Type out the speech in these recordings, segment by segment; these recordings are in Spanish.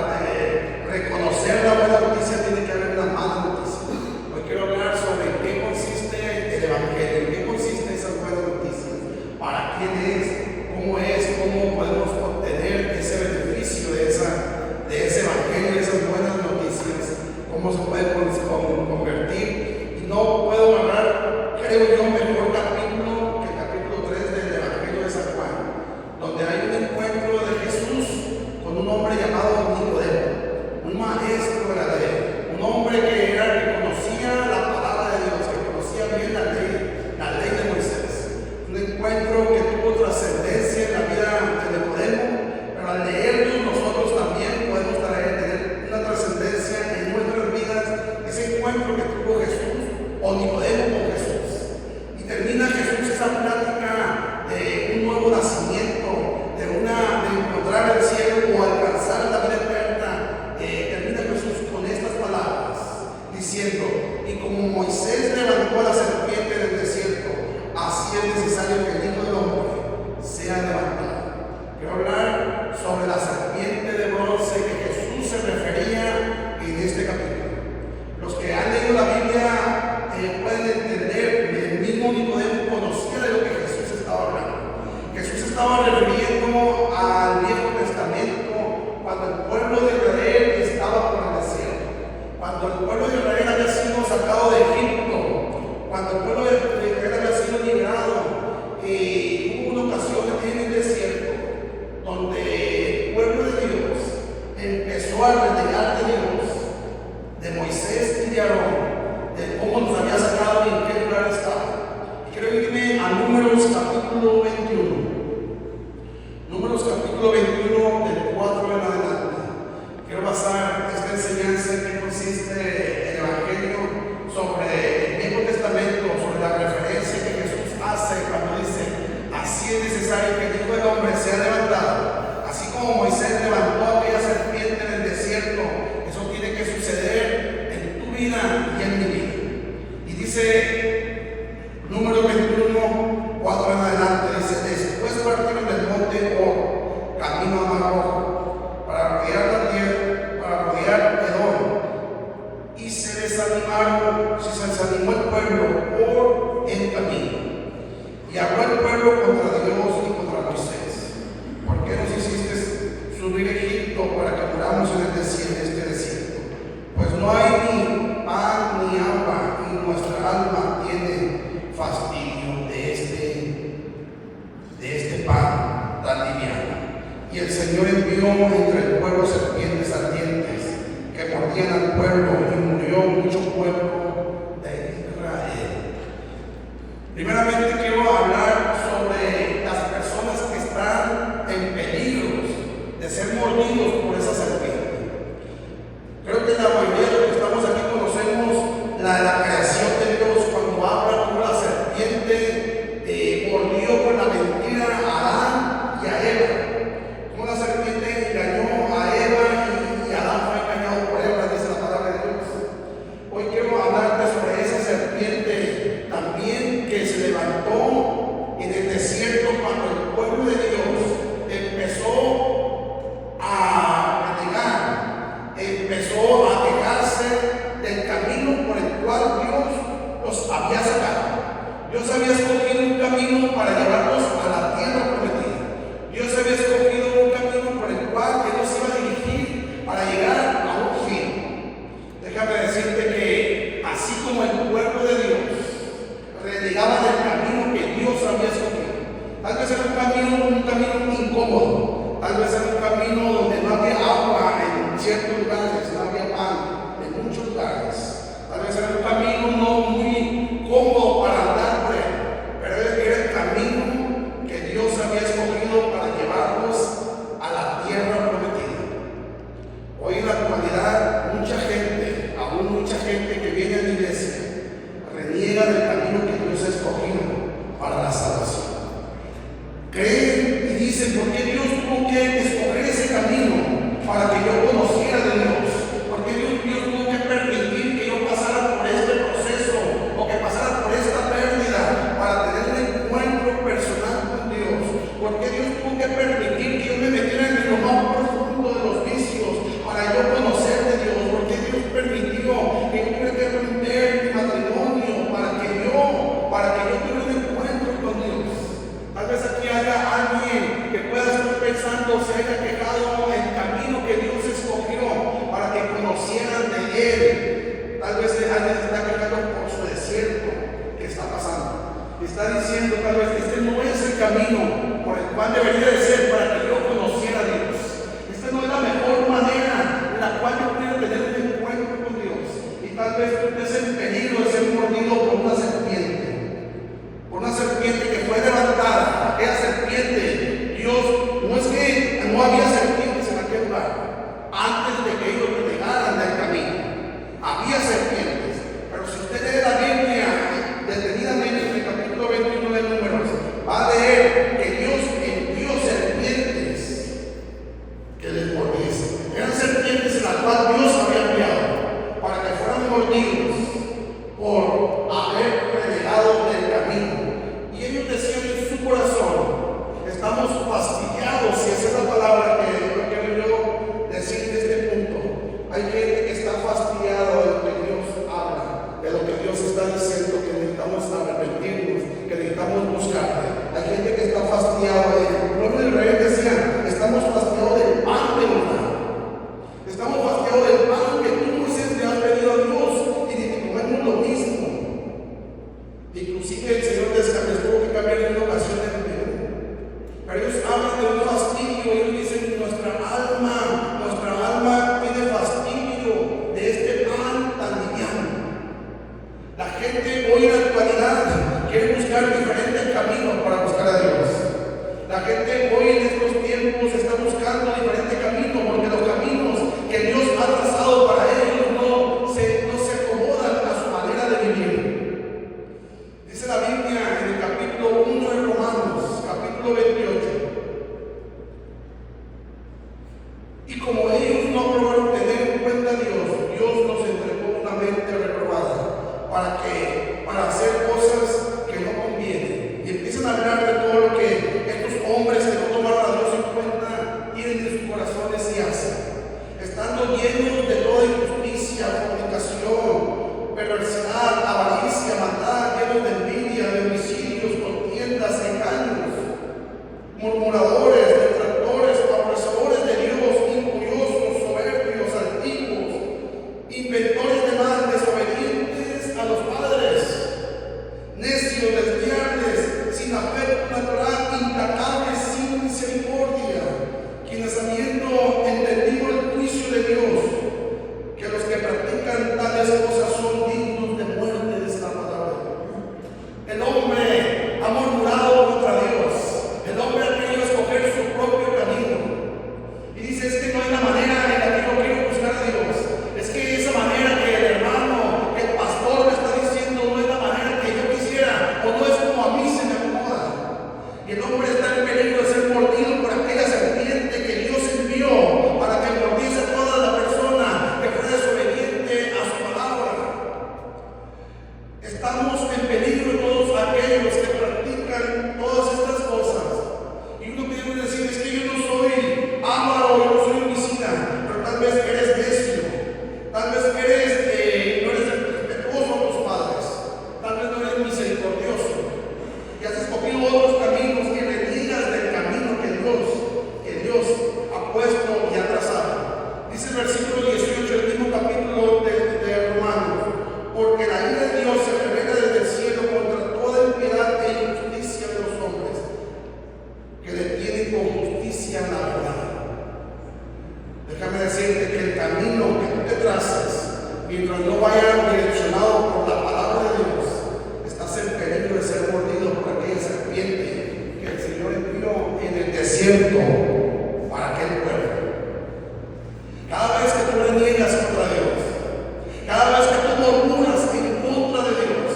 para reconocer la buena noticia tiene que haber una mala noticia. Hoy quiero hablar sobre en qué consiste el Evangelio, en qué consiste esas buenas noticias, para quién es, cómo podemos obtener ese beneficio de ese Evangelio, de esas buenas noticias, cómo se puede convertir. Y no puedo hablar, creo yo, mejor capítulo que el capítulo 3 del Evangelio de San Juan, donde hay un encuentro de Jesús con un hombre llamado Nicodemo, un maestro de la ley, un hombre que conocía la palabra de Dios, que conocía bien la ley de Moisés. Un encuentro que tuvo trascendencia en la vida de Nicodemo, pero al leerlo nosotros también podemos tener una trascendencia en nuestras vidas, ese encuentro que tuvo Jesús o Nicodemo con Jesús. Y termina Jesús esa plática de un nuevo nacimiento, de encontrar el cielo o alcanzar la vida eterna. Termina Jesús con estas palabras, diciendo: y como Moisés levantó a la serpiente del desierto, así es necesario que el Hijo del Hombre sea levantado. Quiero hablar sobre la serpiente de bronce que Jesús se refería en este capítulo. Los que han leído la Biblia pueden entender que el mismo Nicodemo conocía de lo que Jesús estaba hablando. Jesús estaba refiriendo al Viejo Testamento, cuando el pueblo de Israel estaba por el desierto, cuando el pueblo de Israel había sido sacado de Egipto, cuando el pueblo de Israel había sido liberado. Hubo una ocasión en el desierto donde el pueblo de Dios empezó a renegar de Dios, de Moisés y de Aarón, de cómo los había sacado y en qué lugar estaba. Quiero irme a Números capítulo 21. Números capítulo 21, del 4 en adelante. Quiero basar esta enseñanza en qué consiste el Evangelio sobre el Viejo Testamento, sobre la referencia que Jesús hace cuando dice: así es necesario que el Hijo del Hombre sea levantado. Así como Moisés levantó aquella serpiente en el desierto, eso tiene que suceder en tu vida y en mi vida. Y dice Número 21, 4 en adelante, dice: después partieron del monte Or, camino a Mar Rojo, para rodear la tierra, para rodear Edom, y se desanimó el pueblo por el camino. Y habló el pueblo contra Dios y contra Moisés: ¿por qué nos hiciste subir a Egipto para que muramos en este desierto? Pues no hay ni pan ni agua, y nuestra alma tiene fastidio de este pan tan liviano. Y el Señor envió entre el pueblo serpientes ardientes que mordían al pueblo, y murió mucho pueblo de Israel. Primeramente quiero hablar sobre las personas que están en peligro de ser mordidos por esa serpiente. Creo que la mayoría de los que estamos aquí conocemos la creación de Dios, cuando habla cómo la serpiente mordió con la mentira a Adán y a Eva. Cómo la serpiente engañó a Eva y Adán fue engañado por Eva, dice la palabra de Dios. Hoy quiero hablar él, tal vez alguien está cargando por su desierto que está pasando. Está diciendo tal vez, este no es el camino por el cual debería de ser para que yo conociera a Dios. Esta no es la mejor manera en la cual yo quiero tener un encuentro con Dios. Y tal vez tú estés en peligro de ser mordido por una serpiente. Por una serpiente que fue levantada. Aquella serpiente, Dios, no es que no había serpientes en aquel lugar. Antes de que ellos llegaran del camino, había serpientes. Pero si usted lee la Biblia detenidamente en el capítulo 21 de Números, va a leer que Dios envió serpientes que les mordiesen. Eran serpientes en las cuales Dios había enviado para que fueran mordidos por haber renegado del camino. Y ellos decían en su corazón, estamos fastidiados, si esa es la palabra que quiero yo decir en este punto. Hay gente que está fastidiado de lo que Dios habla, de lo que Dios está diciendo, que necesitamos arrepentirnos, que necesitamos buscarle. Hay gente que está fastidiado de el pueblo de Israel decía, estamos fastidiados del pan de verdad. Estamos fastidiados del pan que tú, Moisés, le has pedido a Dios y de que comemos lo mismo. Inclusive el Señor les tuvo que cambiar en una ocasión el menú. Pero ellos hablan de un fastidio, ellos dicen, nuestra alma tiene fastidio de este pan tan liviano. La gente hoy en la actualidad quiere buscar diferentes caminos para buscar a Dios. La gente hoy en estos tiempos está buscando diferentes caminos porque los caminos que Dios ha trazado para ellos no se acomodan a su manera de vivir. Dice la Biblia en el capítulo 1 de Romanos, capítulo 28. Y como ellos no aprobaron tener en cuenta a Dios, Dios nos entregó una mente reprobada para hacer cosas que no convienen. Y empiezan a hablar de todo lo que estos hombres que no tomaron a Dios en cuenta tienen en sus corazones y hacen. Estando llenos de toda injusticia, fornicación, perversidad, avaricia, maldad, llenos de envidia, de homicidios, contiendas, engaños, murmuradores, detractores, aborrecedores de Dios, incuriosos, soberbios, altivos, inventores de mal, desobedientes a los padres, necios, desleales, sin afecto natural, implacables, sin misericordia, quienes habiendo entendido el juicio de Dios, que los que practican tales cosas son dignos de muerte, es la palabra. El hombre ha murmurado contra Dios. El hombre ha querido escoger su propio camino. Y dice, es que no hay la manera en la que yo quiero buscar a Dios. Es que esa manera que el hermano, que el pastor me está diciendo, no es la manera que yo quisiera, o no es como a mí se me acomoda. Y el hombre está en peligro de ser mordido por aquella serpiente que Dios envió para que mordiese a toda la persona que fue desobediente a su palabra. Estamos en peligro todos aquellos que practican todas estas cosas. Y uno puede decir, es que yo no soy avaro, yo no soy homicida, pero tal vez eres necio, tal vez no eres respetuoso a tus padres, tal vez no eres misericordioso, y has escogido otros caminos que reniegas del camino que Dios ha puesto y ha trazado. Dice el versículo 18 del mismo capítulo de Romanos, porque la ira de Dios se revela desde el cielo contra toda impiedad e injusticia de los hombres, que detienen con justicia la verdad. Déjame decirte que el camino que tú te traces, mientras no vaya direccionado por la palabra de Dios, estás en peligro de ser mordido por aquella serpiente que el Señor envió en el desierto para aquel pueblo. Cada vez que tú reniegas contra Dios, cada vez que tú murmuras en contra de Dios,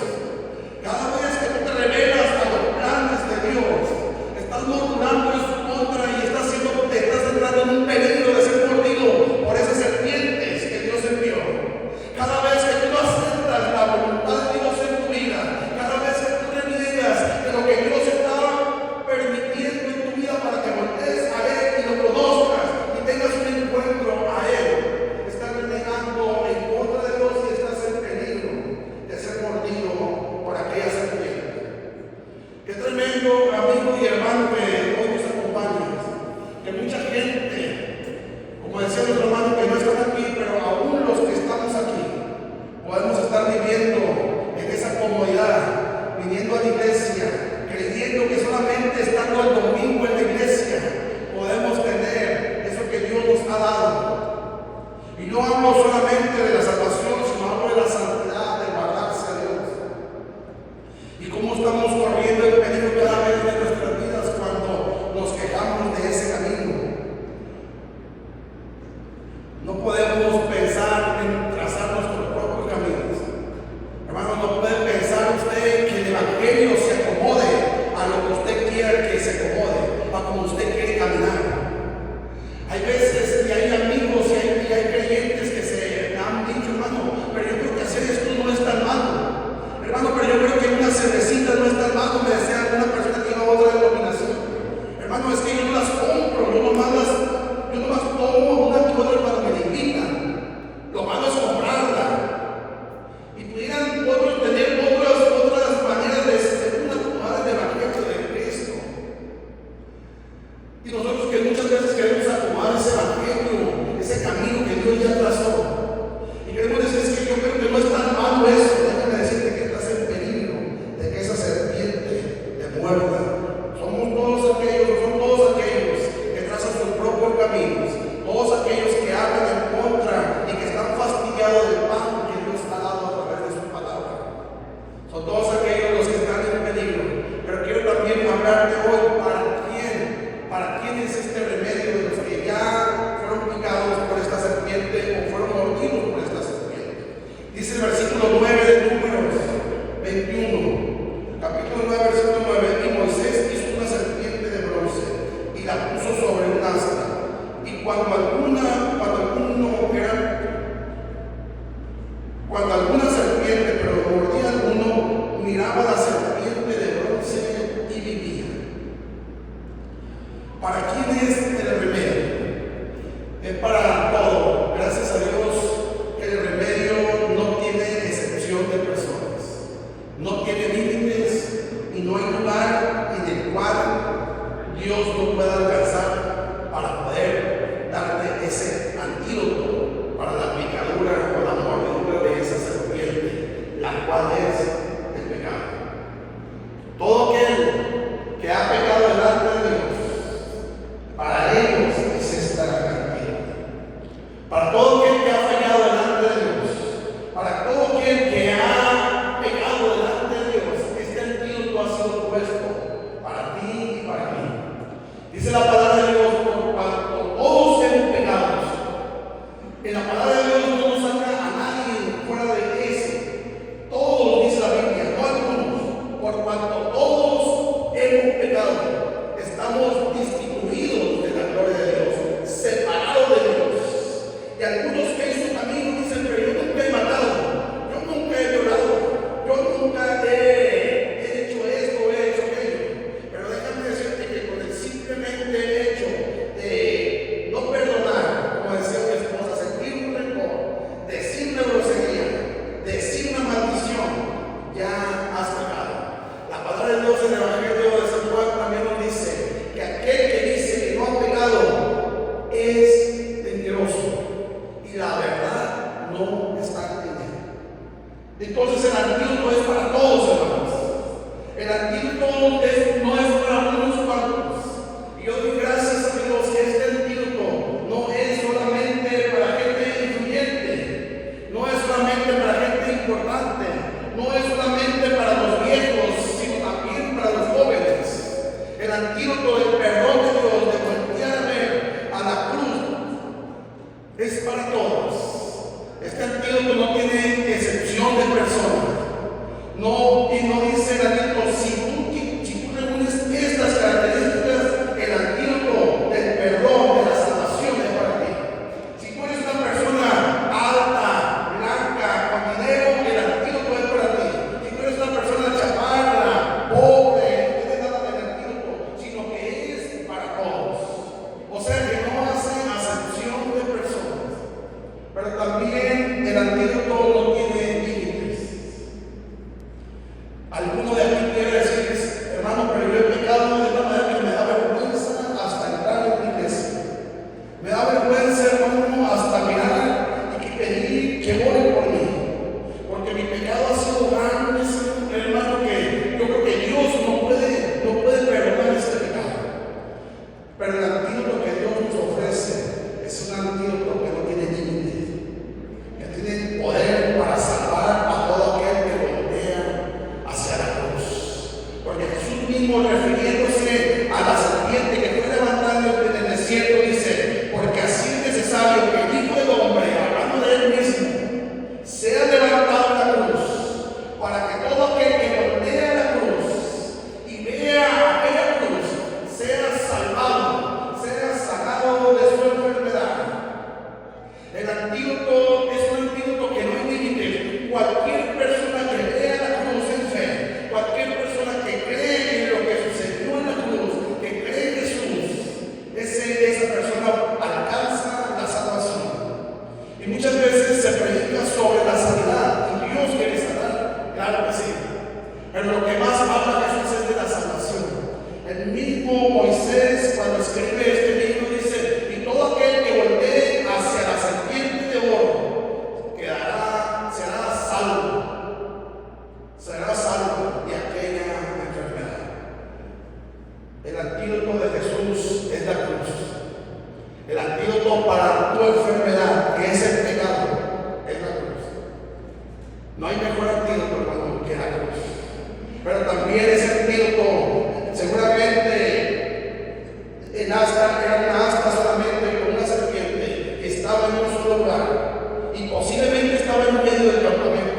cada vez que tú te rebelas a los planes de Dios, estás murmurando en su contra y te estás entrando en un peligro de ser mordido por esas serpientes que Dios envió. Cada vez que tú aceptas la voluntad de Dios en tu vida, cada vez que tú reniegas de lo que Dios está permitiendo en tu vida para que voltees a Él y lo conozcas y tengas un encuentro a Él, estás renegando Y no hablo solamente de la salvación, sino hablo de la santidad, de guardarse a Dios. Y cómo estamos corriendo el peligro cada vez de nuestras vidas cuando nos quejamos de ese camino. No podemos pensar en trazar nuestros propios caminos. Hermano, no puede pensar usted que el Evangelio se acomode a lo que usted quiera que se acomode, a como usted quiere caminar. Hay veces que hay amigos y hay creyentes que se han dicho, hermano, pero yo creo que hacer esto no es tan malo. Hermano, pero yo creo que una cervecita no es tan malo, me decía alguna persona que iba a otra denominación. Hermano, es que yo no las compro, yo nomás tomo una que otra cuando me invitan. Lo malo es comprarla. Y pudieran otros tener otras maneras de acomodar el Evangelio de Cristo. Y nosotros que muchas veces queremos acomodar ese Evangelio, ese camino que Dios ya trazó. Y queremos decir, es que yo creo que no es tan malo eso. Déjame decirte que estás en peligro de que esa serpiente te muerda. Son todos aquellos que trazan sus propios caminos, todos aquellos que hablan en contra y que están fastidiados del pan que Dios ha dado a través de su palabra. Son todos aquellos los que están en peligro. Pero quiero también hablarte hoy para quién es este remedio de los que ya fueron picados por esta serpiente o fueron mordidos por esta serpiente. Dice el versículo 9 de Números 21, capítulo 9, versículo 9: y Moisés hizo una serpiente de bronce y la puso sobre un asta. Y cuando alguna serpiente, pero mordía alguno, miraba la serpiente de bronce y vivía. ¿Para quién es el remedio? Es para todo. Gracias a Dios que el remedio no tiene excepción de personas, no tiene límites y no hay lugar en el cual Dios no pueda alcanzar para poder darte ese antídoto para la picadura o la mordedura de esa serpiente, la cual es el pecado. Todo aquel que ha pecado delante de Dios, para ellos es esta garantía. Para todo aquel que ha fallado delante de Dios, para todo aquel que ha pecado delante de Dios, este antídoto ha sido puesto para ti y para mí. Dice la palabra de Dios, por cuanto todos hemos pecado. En la palabra de Dios no nos saca a nadie fuera de ese. Todos, dice la Biblia, no algunos. Por cuanto todos hemos pecado, estamos destituidos de la gloria de Dios, separados de Dios. Y algunos que en su camino dicen, pero yo nunca he matado, yo nunca he violado, yo nunca he hecho esto, he hecho aquello. Pero déjame decirte que con el simplemente hecho de no perdonar, como decía mi esposa, sentir un rencor, decir una grosería, decir una maldición, ya has pecado. La palabra de Dios en el Evangelio de San Juan también nos dice que aquel que dice que no ha pecado es mentiroso y la verdad no está en él. Entonces el antídoto es para todos, hermanos. El antídoto no es para unos cuantos. Y yo doy gracias a Dios que este antídoto no es solamente para gente influyente, no es solamente para gente importante, no es solamente para los viejos, sino también para los jóvenes. El antídoto del perdón de Dios, de voltearme a la cruz, es para todos. Este antídoto no tiene excepción de personas. No, y no dice el antídoto, si tú reúnes estas características, el antídoto del perdón, de la salvación es para ti. Si tú eres una persona alta, blanca, con dinero, el antídoto es para ti. Si tú eres una persona chaparra, pobre, no tienes nada del antídoto, sino que es para todos. O sea que no hace acepción de personas. Pero también el antídoto no tiene límites. Alguno de aquí quiere decir, hermano, pero yo he pecado de una manera que me da vergüenza hasta entrar en la iglesia. Me da vergüenza, hermano, hasta mirar y pedir que oren por mí. Porque mi pecado ha sido grande, hermano, que yo creo que Dios no puede perdonar este pecado. Pero el antídoto que Dios nos ofrece es un antídoto que no tiene límites. antídoto es un antídoto que no hay límites. Cualquier persona que vea la cruz en fe, cualquier persona que cree en lo que sucedió en la cruz, que cree en Jesús, esa persona alcanza la salvación. Y muchas veces se predica sobre la sanidad, y Dios quiere sanar, claro que sí. Pero lo que más habla Jesús es de la salvación. El mismo Moisés, cuando escribe este libro, dice: y todo aquel que voltee hacia la serpiente de oro será salvo de aquella enfermedad. El antídoto de Jesús es la cruz. El antídoto para tu enfermedad, que es el pecado, es la cruz. No hay mejor antídoto, hermano, que la cruz. Pero también ese antídoto, seguramente el asta era una asta solamente con una serpiente, estaba en un solo lugar y posiblemente estaba en medio del campamento.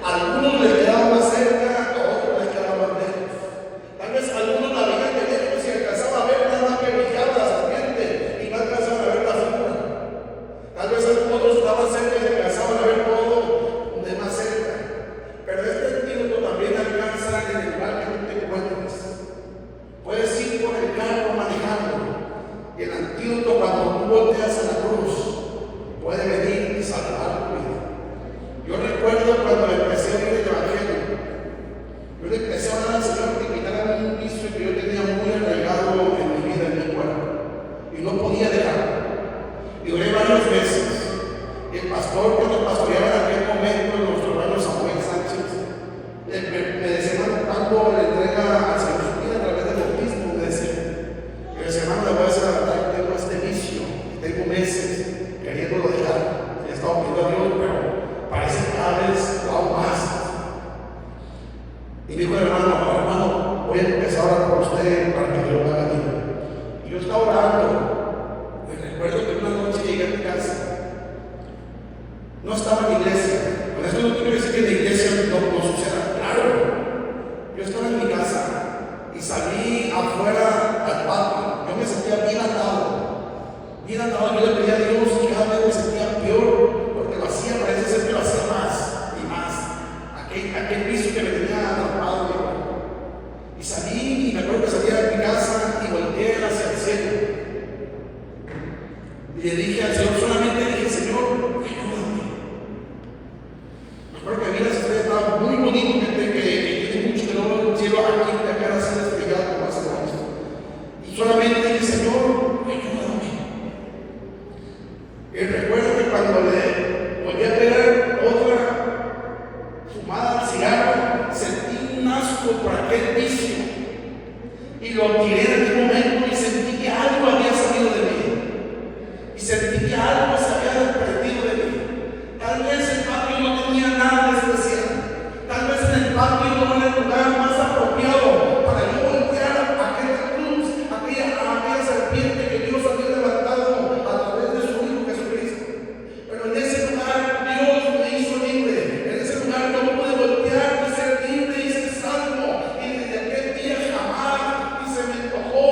A algunos les quedaba más cerca, a otros les quedaba más lejos. Tal vez algunos la veían de lejos y alcanzaban a ver nada más que brillaba la serpiente y no alcanzaban a ver la figura. Tal vez otros estaban cerca y alcanzaban a ver todo de más cerca. Pero este antídoto también alcanza en el lugar que tú te encuentres. Puedes ir por el carro manejando y el antídoto, cuando tú volteas a la cruz, puede venir y salvar tu vida. Yo recuerdo cuando empecé a oír el Evangelio, yo le empecé a hablar al Señor que quitara un vicio que yo tenía muy arraigado en mi vida, en mi cuerpo, y no podía dejarlo. Y oré varias veces. Y el pastor que nos pastoreaba en aquel momento, nuestro hermano Samuel Sánchez, me decía: cuando le entrega al Señor su vida a través del bautismo, me decía: hermano, le voy a hacer la verdad, que tengo este vicio, tengo meses queriéndolo dejar, he estado pidiendo a Dios, pero parece que cada vez lo hago más. Y dijo: hermano, voy a empezar a orar por usted para que Dios lo haga libre. Y yo estaba orando, y recuerdo que una noche llegué a mi casa. No estaba en la iglesia. Con esto no quiero decir que en la iglesia no suceda. Claro, yo estaba en mi casa y salí afuera al patio. Yo me sentía bien atado. Yo le pedía a Dios y cada vez me sentía peor, porque lo hacía, parece ser que lo hacía más y más. Aquel vicio que me tenía atrapado. Y salí, y me acuerdo que salí de mi casa y volteé hacia el cielo. Y le dije al Señor, solamente dije: Señor, ayúdame. Recuerdo que vi las estrellas, estaba muy bonito, que tiene mucho que no veo el cielo aquí, de acá así despegado como hace años. Y solamente dije: Señor, ayúdame. Y recuerdo que cuando le volví a pegar otra fumada al cigarro, sentí un asco por aquel vicio. Y lo tiré en aquel momento y sentí que algo había salido de mí. Y sentí que algo se había desprendido de mí. Tal vez el patio no tenía nada de especial. Tal vez en el patio no era el lugar más apropiado para yo voltear a aquella cruz, a aquella serpiente que Dios había levantado a través de su Hijo Jesucristo. Pero en ese lugar Dios me hizo libre. En ese lugar yo pude voltear y ser libre y ser salvo. Y desde aquel día jamás ni se me antojó.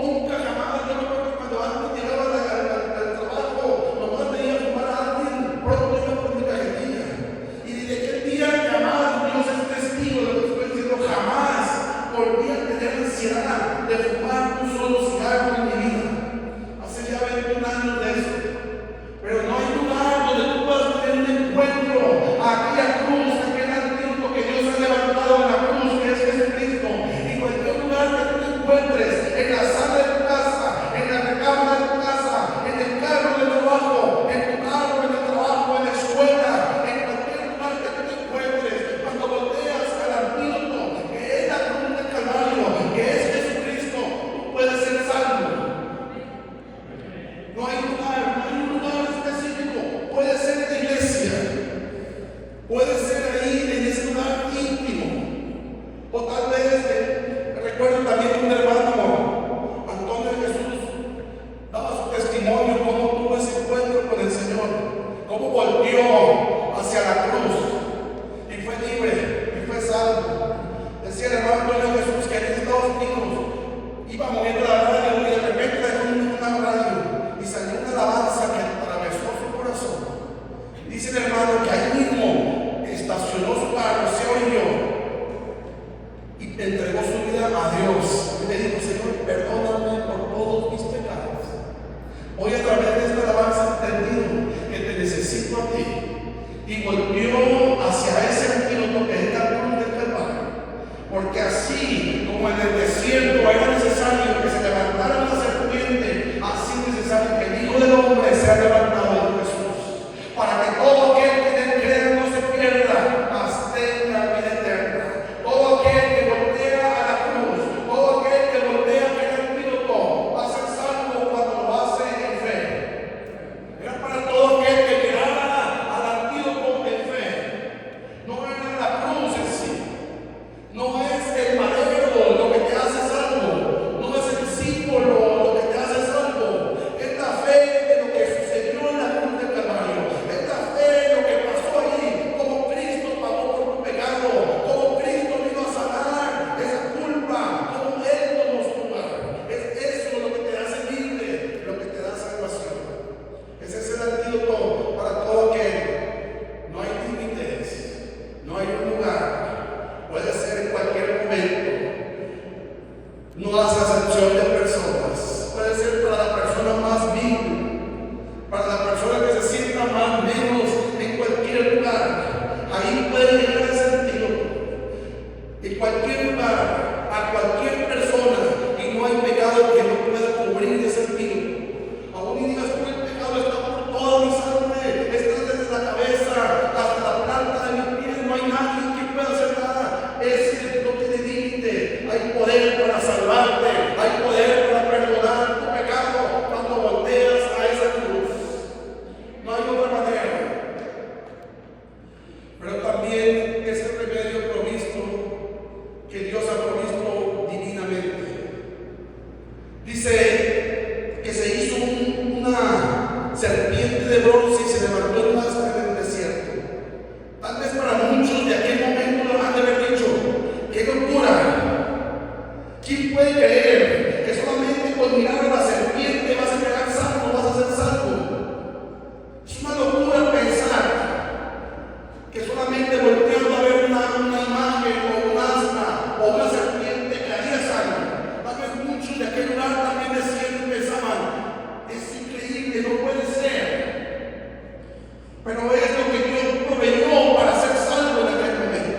Nunca jamás. Yo me acuerdo cuando antes llegaba al trabajo, nomás veía fumar a alguien, pronto iba por mi cajetilla. Y desde aquel día jamás, Dios es testigo de lo que estoy diciendo, jamás volví a tener ansiedad de fumar un solo cigarro en mi vida. Hace ya 21 años de eso. Pero no hay lugar donde tú puedas tener un encuentro a aquella cruz, aquel antídoto que Dios ha levantado en la cruz, que es Jesucristo. Y cualquier lugar que tú te encuentres, en la sala de tu casa, en la recámara de tu casa, en el carro de trabajo, en tu carro, en el trabajo, en la escuela, en cualquier lugar que tú te encuentres, cuando volteas al antídoto, que es la cruz del Calvario, que es Jesucristo, tú puedes ser salvo. No hay un lugar específico. Puede ser en la iglesia, puede ser ahí en ese lugar íntimo, o tal vez recuerdo también un hermano, Antonio de Jesús, daba su testimonio cómo tuvo ese encuentro con el Señor, cómo volvió hacia la cruz y fue libre y fue salvo. Decía el hermano Antonio de Jesús que en Estados Unidos iba moviendo la radio y de repente dejó una radio y salió una alabanza que atravesó su corazón. Dice el hermano que ahí mismo estacionó su carro, se orilló y entregó su vida a Dios. Y le dijo: Señor, perdóname por todos mis pecados. Hoy a través de esta alabanza he entendido que te necesito a ti. Y volvió hacia ese antídoto que es la cruz del Calvario. Porque así como en el desierto era necesario que se levantara una serpiente, así es necesario que el Hijo del Hombre sea levantado de Jesús, para que todo aquel que en él crea no se pierda, mas tenga vida eterna. Todo aquel que voltea a la cruz, todo aquel que voltea a aquel antídoto, va a ser salvo cuando lo hace en fe. Era para todo aquel que mirara al antídoto en fe. No era la cruz en sí, no es el madero lo que te hace salvo, no es el símbolo lo que te hace salvo, es la fe de lo que sucedió en la cruz del Calvario, es la fe de lo que pasó allí, como Cristo pagó por tu pecado, como Cristo vino a sanar esa culpa, como Él nos culpa. Es eso lo que te hace libre, lo que te da salvación. Ese es el antídoto para todo aquel. No hay límites, no hay un lugar, puede ser en cualquier momento. No hace acepción de personas. Puede ser para la persona más vil, para la persona que se sienta más menos en cualquier lugar. Ahí puede llegar ese antídoto. En cualquier lugar, a cualquier persona, y no hay pecado que no pueda cubrir ese antídoto. Aún y digas tú: el pecado está por toda mi sangre, está desde la cabeza hasta la planta de mis pies, no hay nadie que pueda hacer nada. Ese no tiene límite. Hay poder para salvarte, hay poder para perdonar tu pecado cuando volteas a esa cruz. No hay otra manera. Pero también es el remedio provisto que Dios ha provisto divinamente. Dice que se hizo una serpiente de bronce y se levantó en masa en el desierto. Tal vez para muchos de aquel momento lo han de haber dicho: ¡qué locura! ¿Quién puede creer que solamente con mirar a la serpiente vas a quedar salvo, vas a ser salvo? Es una locura pensar que solamente volteando a ver una imagen o un asna o una serpiente quedaría salvo. Tal vez muchos de aquel lugar también decían y pensaban: es increíble, no puede ser. Pero es lo que Dios proveyó para ser salvo en aquel momento.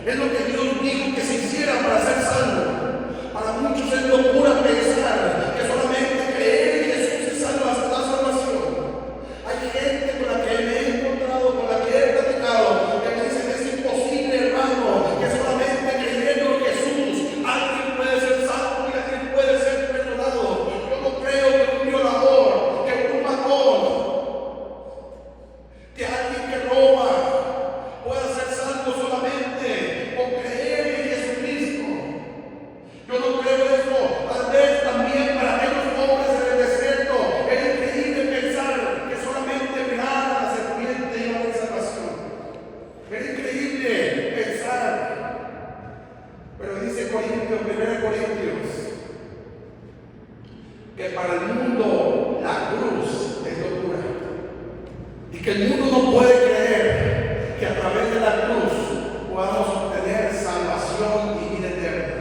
Es lo que Dios dijo que se hiciera para ser salvo. Para muchos es locura pensar que solamente creer en Jesús es la salvación. Hay gente con la que me he encontrado, con la que he platicado, que me dicen: es imposible, hermano, que solamente creyendo en Jesús alguien puede ser salvo y alguien puede ser perdonado. Yo no creo que un violador, que un matón, que alguien que roba pueda ser salvo solamente con creer en Jesucristo. Yo no creo eso. Tal vez también para aquellos hombres en el desierto era increíble pensar que solamente mirar a la serpiente iba a haber salvación. Era increíble pensar. Pero dice Corintios, 1 Corintios, que para el mundo la cruz es locura. Y que el mundo no puede creer que a través de la cruz podamos obtener salvación y vida eterna.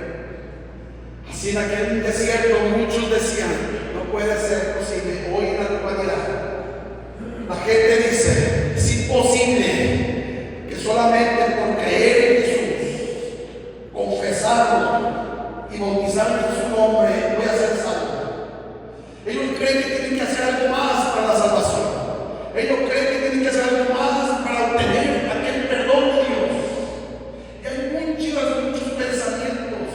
Así en aquel desierto muchos decían: no puede ser posible. Hoy en la actualidad la gente dice: es imposible que solamente por creer en Jesús, confesarlo y bautizarme en su nombre voy a ser salvo. Ellos creen que tienen que hacer algo más para la salvación. Ellos creen que tienen que hacer algo más para obtener aquel perdón de Dios. Y hay muchos pensamientos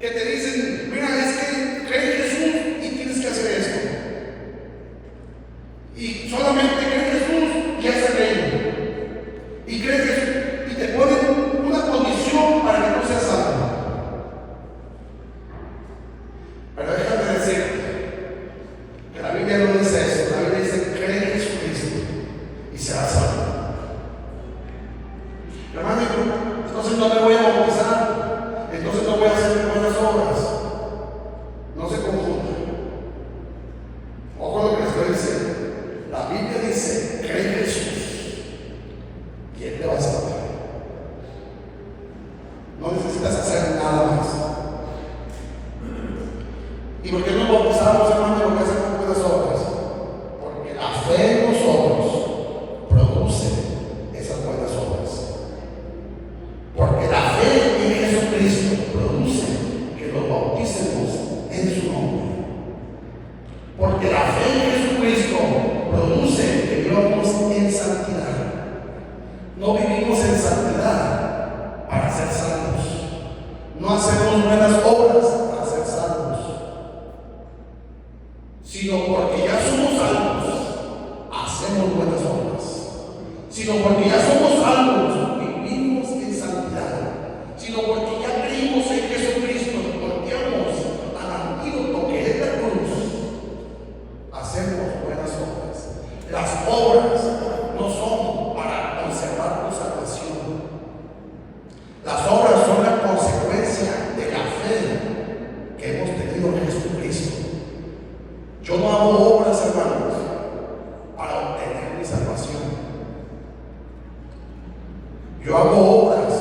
que te dicen: mira, es que cree en Jesús y tienes que hacer esto. Y solamente cree en Jesús y hace aquello. Y cree en Jesús y te ponen una condición para que no seas salvo. Pero déjame decirte que la Biblia no dice eso. La Biblia dice: cree en Jesucristo y serás salvo. Hermano, entonces no me voy a bautizar, entonces no voy a hacer buenas obras. No se confunda. Ojo lo que les estoy diciendo. La Biblia dice: cree en Jesús en santidad. No vivimos en santidad para ser salvos. No hacemos buenas obras para ser salvos, sino porque ya somos salvos, hacemos buenas obras. Sino porque ya somos salvos, vivimos en santidad. Sino porque ya creímos en Jesucristo, volteamos al antídoto que es la cruz, hacemos buenas obras. Las obras no son para conservar tu salvación. Las obras son la consecuencia de la fe que hemos tenido en Jesucristo. Yo no hago obras, hermanos, para obtener mi salvación. Yo hago obras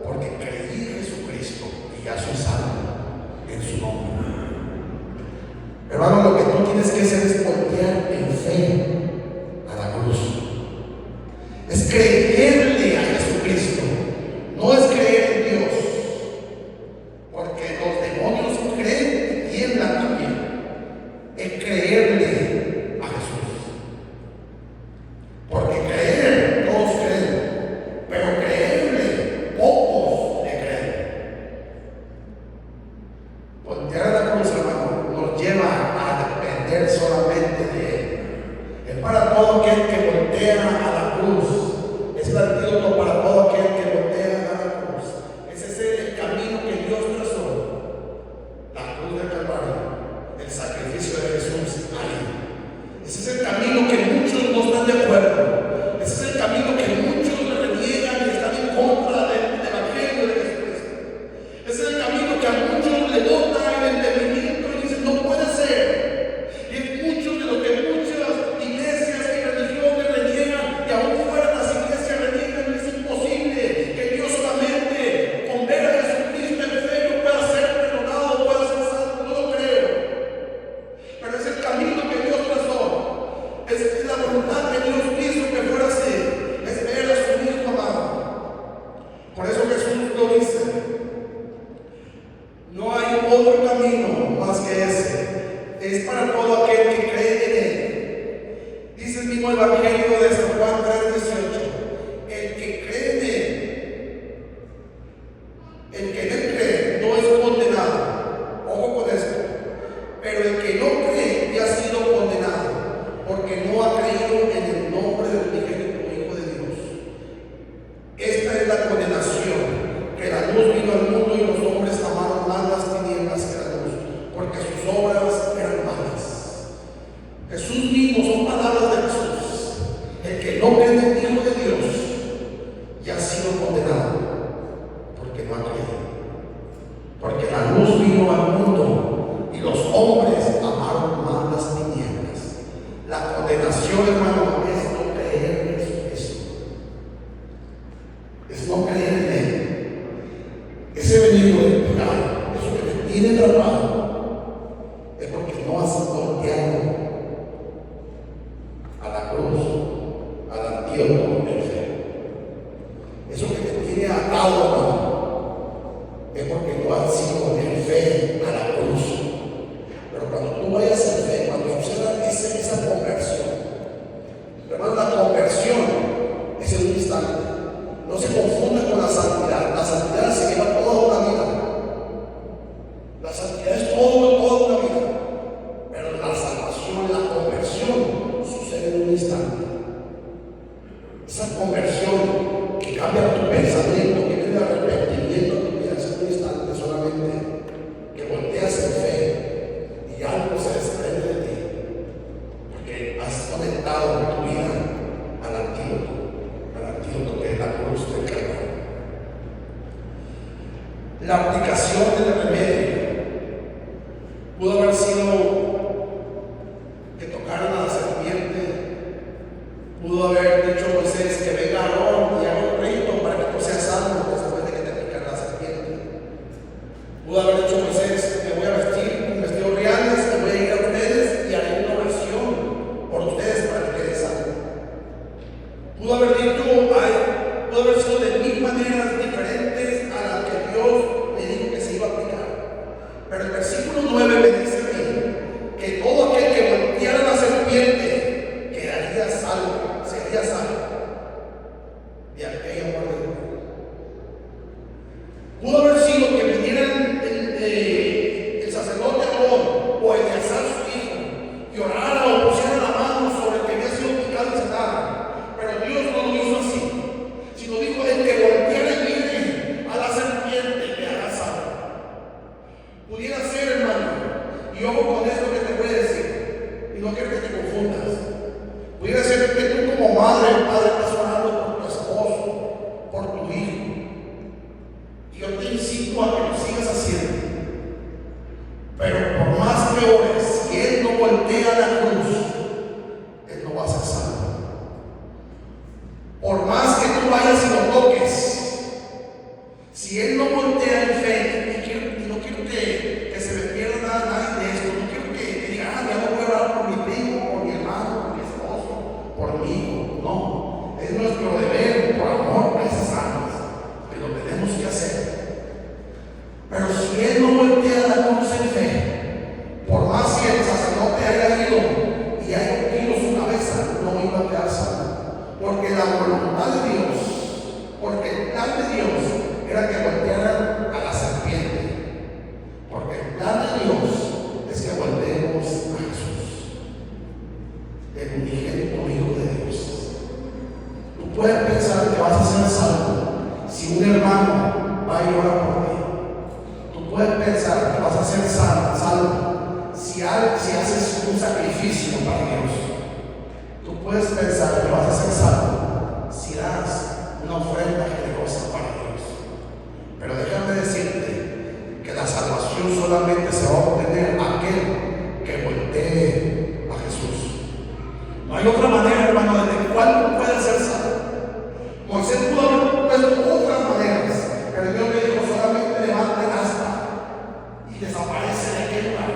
porque creí en Jesucristo y ya soy salvo en su nombre. Hermano, lo que tú tienes que hacer es voltear en fe a la cruz. Es creerle a Jesucristo. No es creer en Dios, porque los demonios creen y tiemblan también. Es creerle a Jesús. Porque creer, todos creen, pero creerle, pocos le creen. Voltear a la cruz, hermano, nos lleva a depender solamente de Él. Es para todo aquel que voltea a la cruz. Es el antídoto para todo aquel que voltea a la cruz. Ese es el camino que Dios trazó. La cruz del Calvario, el sacrificio de Jesús ahí. Ese es el camino que muchos no están de acuerdo. Ese es el camino que muchos le reniegan y están en contra del Evangelio de Jesucristo. Ese es el camino que a muchos le bota el entendimiento y dicen no puede ser. Y es muchos de lo que muchas iglesias y religiones reniegan, y aún fuera las iglesias reniegan. Es imposible que Dios solamente con ver a Jesucristo en fe no pueda ser perdonado, pueda ser salvo. No lo creo. Pero es el camino que Dios trazó. Es la voluntad que Dios quiso que fuera así. Es ver a su Hijo amado. Por eso Jesús lo dice. No hay otro camino más que ese. Es para todo aquel que cree en Él. Dice el mismo Evangelio de San Juan 3:18. El que cree en Él, el que en Él cree, no es condenado. Ojo con esto. Pero el que no cree ya ha sido condenado, porque no ha creído en el nombre del unigénito Hijo de Dios. Esta es la condenación, que la luz vino al mundo y los hombres amaron más las tinieblas que la luz, porque sus obras eran malas. Jesús mismo, son palabras de Jesús. El que no cree en el Hijo de Dios ya ha sido condenado, porque no ha creído. Porque la luz vino al mundo y los hombres amaron más las tinieblas. La condenación, hermano, es no creer en Jesucristo. Es no creer en Él. Ese veneno del pecado, eso que te tiene atrapado, es porque no has volteado a la cruz, al antídoto del fe. Eso que te tiene atado, hermano, es porque no has sido en fe a la cruz. Pero cuando tú vayas en fe, cuando suceda esa conversión, hermano, la conversión es en un instante. No se confunda con la santidad. La santidad se lleva toda una vida. La santidad es toda una vida. Pero la salvación, la conversión, sucede en un instante. Esa conversión que cambia tu pensamiento, que viene el arrepentimiento a tu vida, es en un instante solamente que volteas en fe y algo se desprende de ti. Porque has conectado tu vida al antídoto que es la cruz del Calvario. La aplicación del remedio pudo haber sido que tocaran a la serpiente. Pudo haber dicho Moisés que venga Aarón y haga un rito para que tú seas salvo después de que te picara la serpiente. Pudo haber dicho Moisés: me voy a vestir con vestidos reales, me voy a ir a ustedes y haré una oración por ustedes para que queden salvos. Pudo haber dicho, pudo haber sido de mil maneras diferentes a las que Dios le dijo que se iba a aplicar. Pero el versículo 9 me dice a mí que todo aquel que volteara la serpiente quedaría salvo, sería ya sabe de aquella muerte. Pudo haber sido que vinieran el sacerdote Aarón o Eleazar su hijo y orara o pusiera la mano sobre el que había sido picado y sanado, pero Dios no lo hizo así, sino dijo: el que volteara y mire a la serpiente le hará salvo. Pudiera ser, hermano, y ojo con esto que te voy a decir, y no quiero que te confundas. Pudiera ser que tú como madre o padre estás orando por tu esposo, por tu hijo. Y yo te incito a que lo sigas haciendo. Pero por más que ores, si él no voltea la cruz, él no va a ser salvo. Por más que tú vayas y lo toques, si él no voltea en fe, y no quiero que se me pierda nada de esto, no quiero que diga: ya no voy a orar por mi primo, por mi hermano, por mi esposo, por mi hijo. No, es nuestro deber, por amor a esas almas, que lo tenemos que hacer. Pero si él no voltea la cruz en fe, por más que el sacerdote haya ido y haya cogido su cabeza, no iba a quedar salvo. Porque la voluntad de Dios, porque el plan de Dios era que voltearan a la serpiente. Porque el plan de Dios es que volteemos a Jesús, el unigénito Hijo de Dios. Tú puedes pensar que vas a ser salvo si un hermano va a llorar por ti. Tú puedes pensar que vas a ser salvo si haces un sacrificio para Dios. Tú puedes pensar que vas a ser salvo si das una ofrenda generosa para Dios. Pero déjame decirte que la salvación solamente se va a obtener aquel que voltee a Jesús. No hay otra manera, hermano, de la cual tú puedes ser salvo. Moisés pudo haber puesto otras maneras, pero Dios le dijo: solamente levante el asta y desaparece de aquel lugar.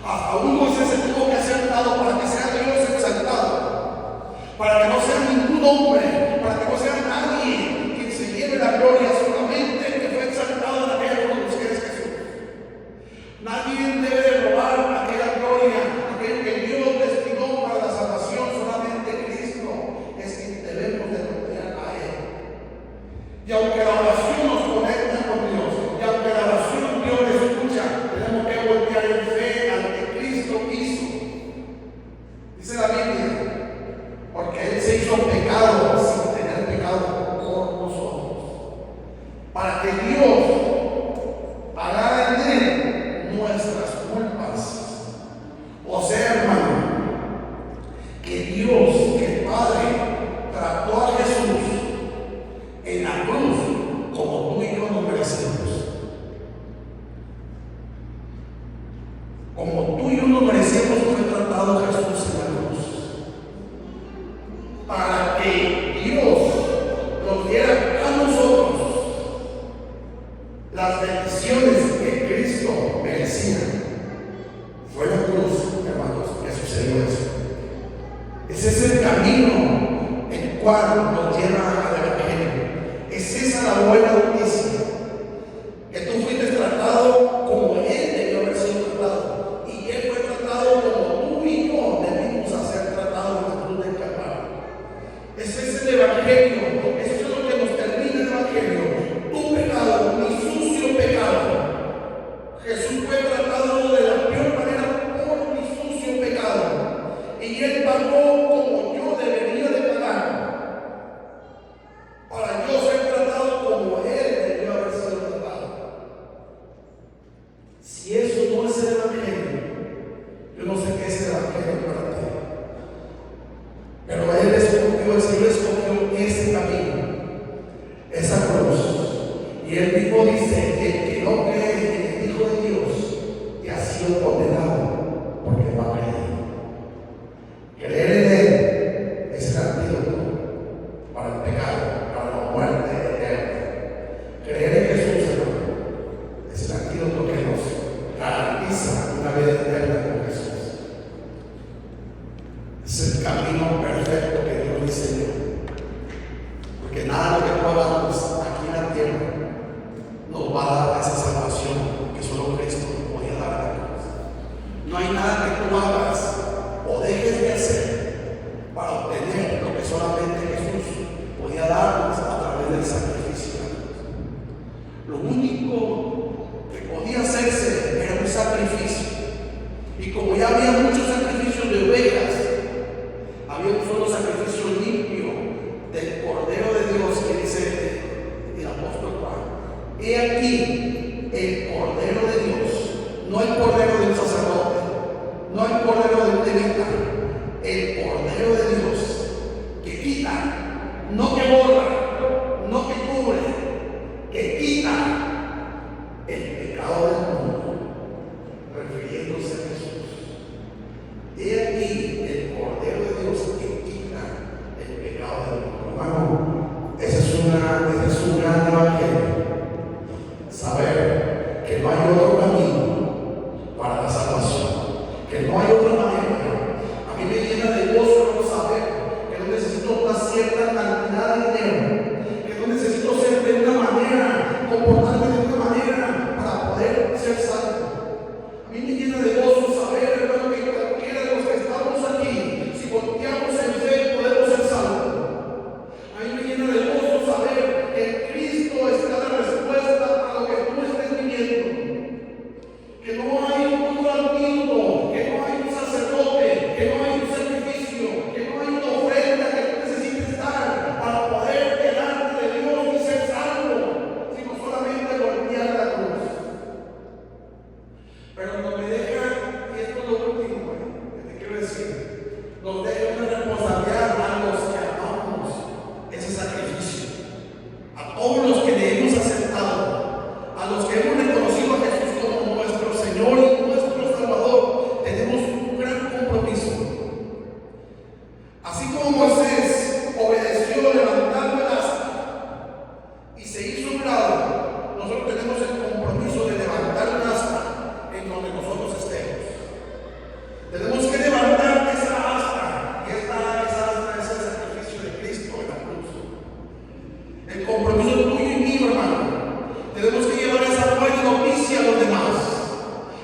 Hasta aún Moisés se tuvo que hacer un lado para que sea Dios exaltado, para que no sea ningún hombre, para que no sea nadie quien se lleve la gloria, solamente el que fue exaltado en aquella cruz, que es Jesús. Nadie debe de robar aquella gloria, aquello que Dios destinó para la salvación. Solamente Cristo es quien debemos de voltear a Él. Y aunque la oración nos conecta con Dios, y aunque la oración Dios le escucha, tenemos que voltear en fe al que Cristo hizo. Dice la Biblia: porque Él se hizo pecado sin tener pecado por nosotros, para que Dios pagara en Él nuestras culpas. O sea, hermano, que Dios, que el Padre, trató a Jesús en la cruz como tú y yo no merecemos. Como tú y yo no merecemos, fue tratado Jesús en la cruz, para que Dios nos diera a nosotros las bendiciones que Cristo merecía. Fue la cruz, hermanos, que sucedió eso. Ese es el camino el cual nos lleva al Evangelio. Es esa la buena noticia, que tú fuiste tratado como Él debió haber sido tratado, y Él fue tratado como tú y yo debimos ser tratados en la cruz del Calvario. Ese es el Evangelio, eso es lo que nos termina el Evangelio. Tu pecado, mi sucio pecado, Jesús fue tratado de la peor manera por mi sucio pecado, y Él pagó como yo debería de pagar, para yo ser tratado como Él debió haber sido tratado. Si eso no es el Evangelio, yo no sé qué es el Evangelio para ti. Pero Él escogió, el Señor escogió ese camino. darnos a través del sacrificio. Lo único que podía hacerse era un sacrificio. Y como ya había muchos sacrificios de ovejas, había un solo sacrificio limpio del Cordero de Dios, que dice el apóstol Juan. He aquí el Cordero de Dios, no el Cordero de un sacerdote, no el Cordero de un levita, el Cordero de Dios, que quita, no que borra, no que cubre, que quita el pecado del mundo, refiriéndose a Jesús. He aquí el Cordero de Dios que quita el pecado del mundo. Hermano, ese es un gran evangelio. Saber que no hay otro camino para la salvación, que no hay otra manera. A mí me llena de gozo saber que no necesito una cierta cantidad de dinero, que no necesito ser de una manera, comportarme de una manera para poder ser salvo. A mí me llena de gozo saber, hermano, que cualquiera de los que estamos aquí, si volteamos en fe, podemos ser salvos. A mí me llena de gozo saber que Cristo está la respuesta a lo que tú estés viviendo. Que no hay un antídoto, que no hay un sacerdote, que no hay un sacrificio, que no hay una ofrenda que tú necesites dar para poder quedarte de Dios y ser salvo, sino solamente golpear la cruz. Pero nos deja, y esto es lo último que te quiero decir, nos deja una responsabilidad a los que amamos ese sacrificio, a todos los que le hemos aceptado, a los que hemos reconocido a Jesús como nuestro Señor y nuestro Salvador. Tenemos un gran compromiso. Así como Moisés obedeció levantando el asta y se hizo un lado, nosotros tenemos el compromiso de levantar un asta en donde nosotros estemos. Tenemos que levantar esa asta, y esa asta es el sacrificio de Cristo en la cruz. El compromiso tuyo y mío, hermano. Tenemos que llevar esa buena noticia a los demás.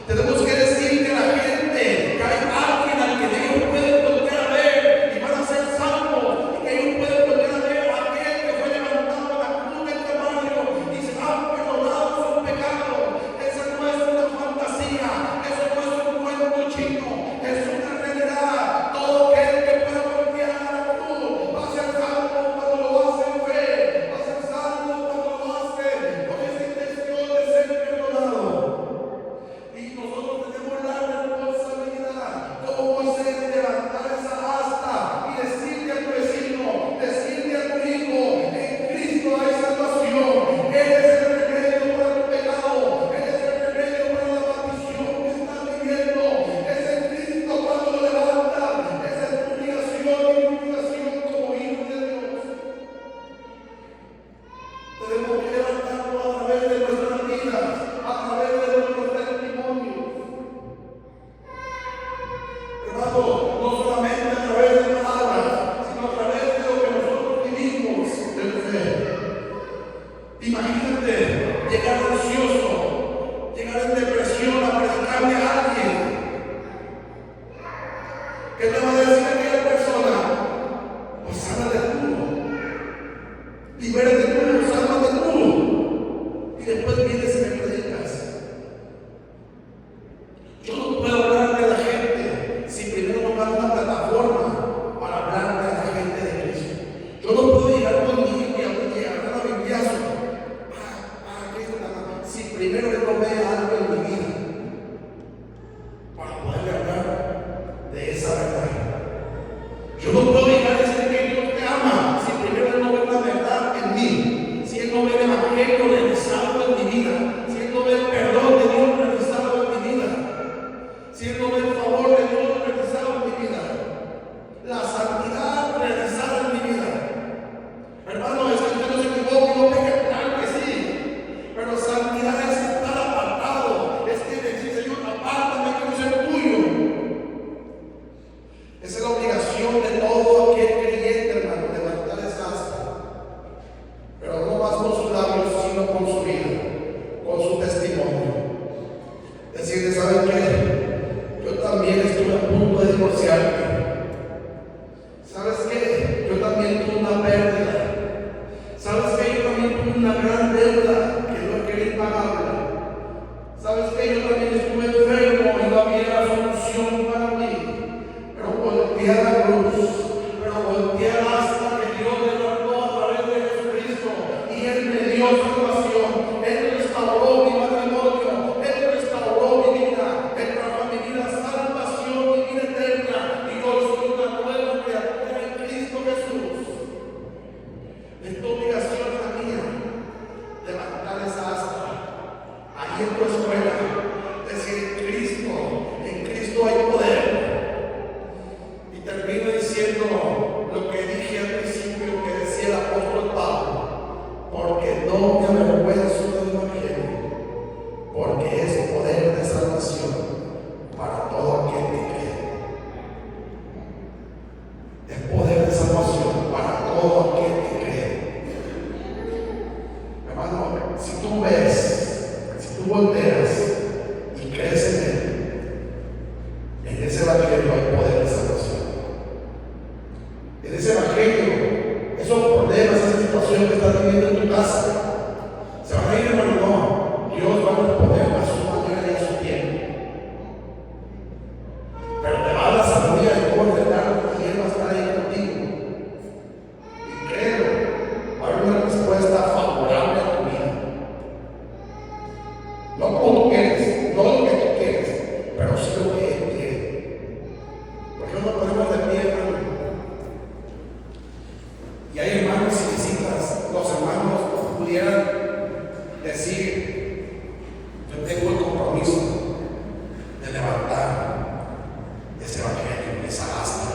Tenemos que decirle a la gente que hay alguien al que ellos pueden volver a ver y van a ser salvos, y que ellos pueden volver a ver a aquel que fue levantado a la cruz del Calvario y se han perdonado sus pecados. Esa no es una fantasía, eso no es un cuento chino, es una realidad. Todo aquel que pueda voltear a la cruz va a ser salvo cuando lo hace en fe, va a ser salvo cuando lo hace con esa intención de ser perdonado. Y nosotros tenemos la responsabilidad, como Moisés, de levantar esa asta y decirle a tu vecino, decirle a tu hijo: en Cristo hay salvación. Él es el remedio para tu pecado, Él es el remedio para la maldición que estás viviendo. Es en Cristo cuando lo levantas. Esa es tu obligación y mi obligación como hijo de Dios. Tenemos que levantarlo a través de nuestras vidas, a través de nuestros testimonios. Hermano, no solamente a través de palabras, sino a través de lo que nosotros vivimos en fe. Imagínate llegar ansioso, llegar en depresión a predicarle a alguien. ¿Qué te va a decir aquella persona? Pues sánate tú, libérate tú, sálvate tú. Y después vienes y me predicas. Yo no puedo hablarle a la gente si primero no me dan una plataforma para hablarle a la gente de Cristo. Yo no puedo llegar con mi hijo y hablar a bibliazo para Cristo nada más, si primero él no ve algo en mi vida para poderle hablar de esa verdad. Yo no puedo llegar a decir que Dios te ama si primero él no ve una verdad en mí. Evangelio, porque es poder de salvación para todo aquel que cree. Es poder de salvación para todo aquel que cree. Hermano, si tú ves, si tú volteas y crees en ese Evangelio hay poder de salvación. En ese Evangelio, esos problemas, esa situación que estás viviendo en tu casa, se van a ir, hermano. No, Dios va a responder a su manera y a su tiempo. Pero te va a dar la sabiduría de cómo enfrentarlo y Él va a estar ahí contigo. Y créelo, va a haber una respuesta favorable a tu vida. No como tú quieres, no lo que tú quieres, pero sí lo que Él quiere. Porque no nos ponemos de pie, hermano. Y hay hermanos y visitas, los hermanos pudieran decir: yo tengo el compromiso de levantar ese Evangelio, esa asta.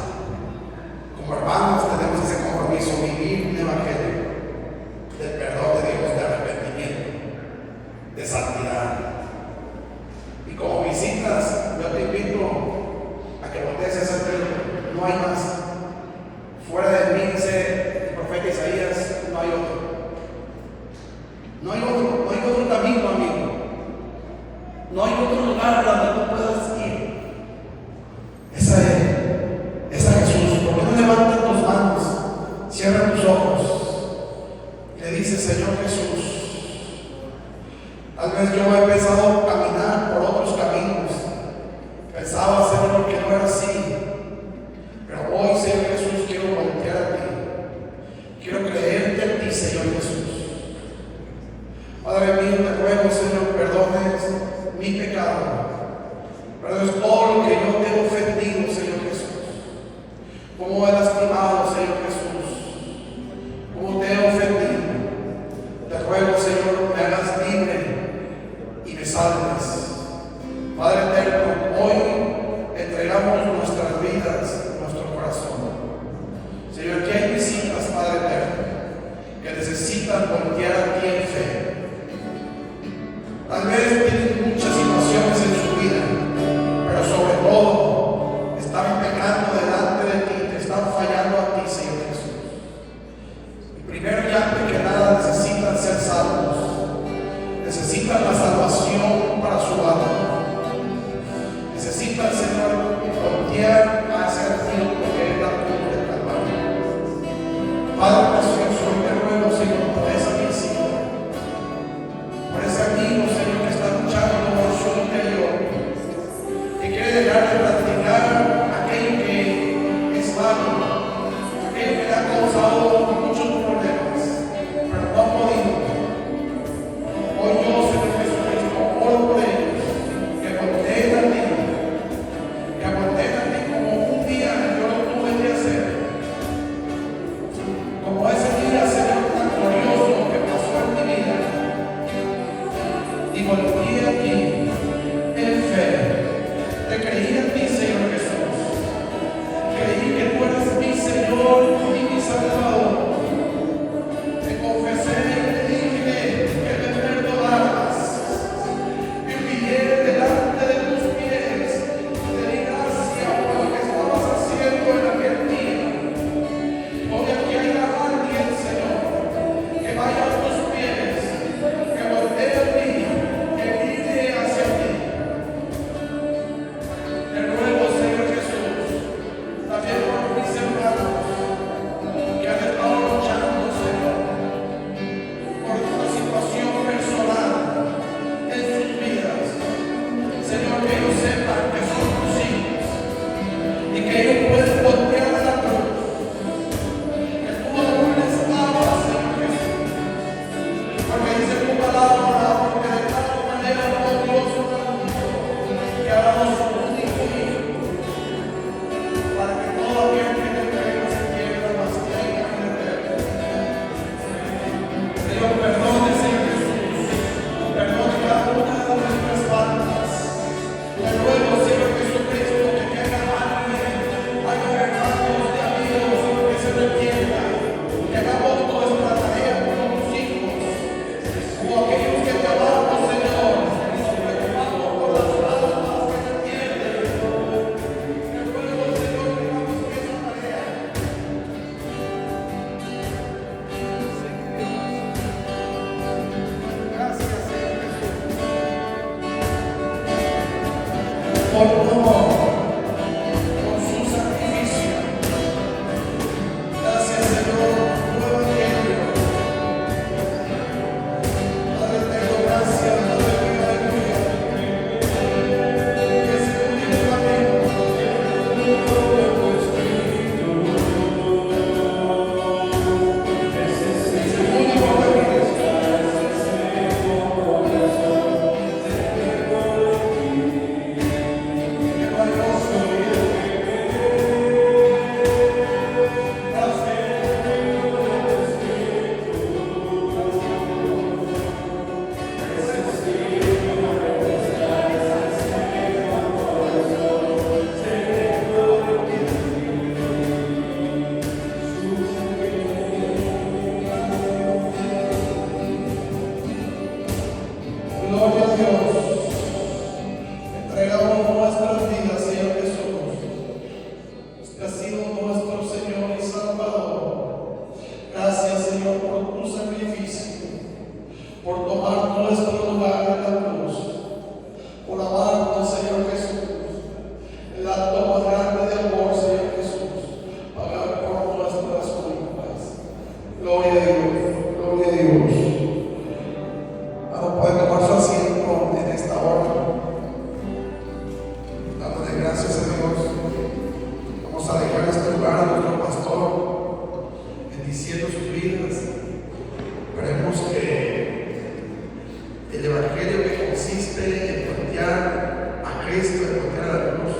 Como hermanos tenemos ese compromiso, vivir un Evangelio del perdón de Dios, de arrepentimiento, de santidad. Y como visitas, yo te invito a que voltees a ese templo. No hay más. Fuera de mí, dice el profeta Isaías, no hay otro. No hay otro camino, amigo. No hay otro lugar donde tú puedas ir. Esa es Jesús. ¿Por qué no levantas tus manos, cierra tus ojos y le dices: Señor Jesús, tal vez yo he pensado caminar por otros caminos, pensaba, Señor, que no era así, pero hoy, Señor Jesús, quiero voltear a ti, quiero creerte en ti, Señor Jesús. Padre mío, te ruego, Señor, perdones mi pecado, perdones todo lo que yo te he ofendido, Señor Jesús, como he lastimado, Señor Jesús, como te he ofendido. Te ruego, Señor, me hagas libre y me salves. Padre eterno, hoy entregamos nuestras vidas, nuestro corazón. Señor, que hay visitas, Padre eterno, que necesitan voltear a ti en fe. Tal vez tienen muchas situaciones en su vida, pero sobre todo están pecando delante de ti, te están fallando a ti, Señor Jesús. Y primero y antes que nada necesitan ser salvos, necesitan la salvación para su alma, necesitan, Señor, voltear hacia ti porque es la cruz del Calvario. Padre precioso, hoy te ruego, Señor, por esa visita, por ese amigo, Señor, que está luchando por su interior, que quiere dejar de practicar aquello que es malo, aquello que le ha causado muchos problemas, pero no ha podido. Hoy yo, Señor Jesucristo, oro por ellos, que volteen a ti, como un día yo lo tuve que hacer, como ese Señor, por tu sacrificio, por tomar nuestro lugar en la cruz, por amarnos, Señor Jesús, el acto más grande de amor, Señor Jesús, pagar por nuestras culpas. Gloria a Dios, gloria a Dios. Ahora puede tomar su asiento en esta hora, dándole gracias a Dios. Vamos a dejar este lugar a nuestro pastor, bendiciendo sus vidas. Esperemos que el Evangelio, que consiste en voltear a Cristo, en voltear a la cruz,